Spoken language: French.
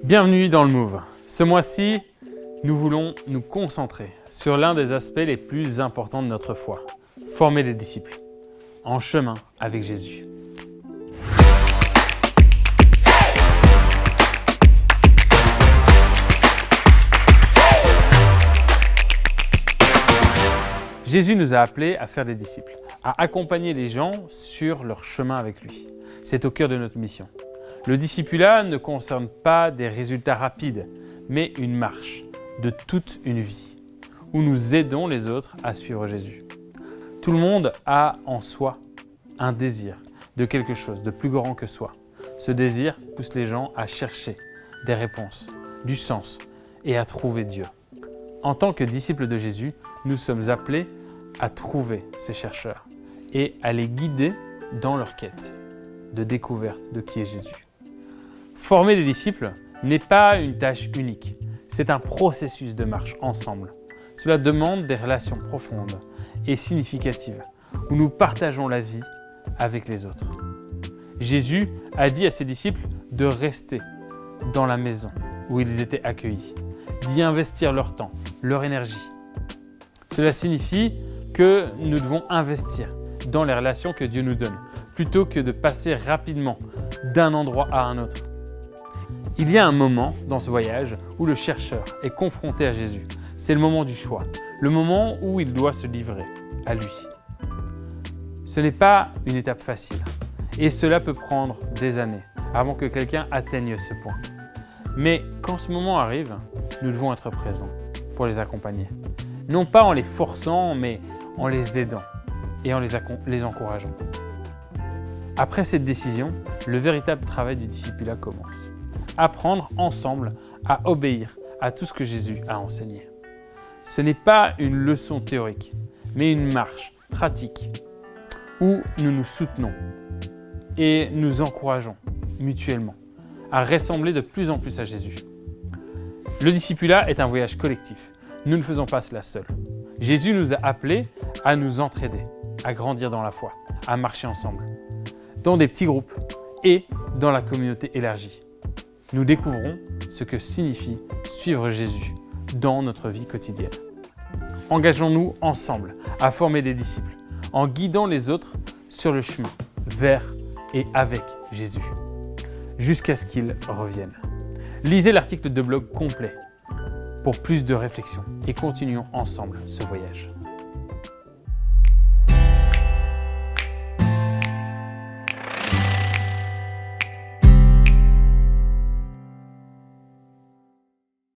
Bienvenue dans le Move. Ce mois-ci, nous voulons nous concentrer sur l'un des aspects les plus importants de notre foi, former des disciples, en chemin avec Jésus. Jésus nous a appelés à faire des disciples, à accompagner les gens sur leur chemin avec lui. C'est au cœur de notre mission. Le discipulat ne concerne pas des résultats rapides, mais une marche de toute une vie, où nous aidons les autres à suivre Jésus. Tout le monde a en soi un désir de quelque chose de plus grand que soi. Ce désir pousse les gens à chercher des réponses, du sens et à trouver Dieu. En tant que disciples de Jésus, nous sommes appelés à trouver ces chercheurs et à les guider dans leur quête de découverte de qui est Jésus. Former des disciples n'est pas une tâche unique, c'est un processus de marche ensemble. Cela demande des relations profondes et significatives où nous partageons la vie avec les autres. Jésus a dit à ses disciples de rester dans la maison où ils étaient accueillis, d'y investir leur temps, leur énergie. Cela signifie que nous devons investir dans les relations que Dieu nous donne, plutôt que de passer rapidement d'un endroit à un autre. Il y a un moment dans ce voyage où le chercheur est confronté à Jésus. C'est le moment du choix, le moment où il doit se livrer à lui. Ce n'est pas une étape facile et cela peut prendre des années avant que quelqu'un atteigne ce point. Mais quand ce moment arrive, nous devons être présents pour les accompagner. Non pas en les forçant, mais en les aidant et en les encourageant. Après cette décision, le véritable travail du discipulat commence. Apprendre ensemble à obéir à tout ce que Jésus a enseigné. Ce n'est pas une leçon théorique, mais une marche pratique où nous nous soutenons et nous encourageons mutuellement à ressembler de plus en plus à Jésus. Le discipulat est un voyage collectif. Nous ne faisons pas cela seuls. Jésus nous a appelés à nous entraider, à grandir dans la foi, à marcher ensemble, dans des petits groupes et dans la communauté élargie. Nous découvrons ce que signifie suivre Jésus dans notre vie quotidienne. Engageons-nous ensemble à former des disciples en guidant les autres sur le chemin vers et avec Jésus, jusqu'à ce qu'il revienne. Lisez l'article de blog complet pour plus de réflexion et continuons ensemble ce voyage.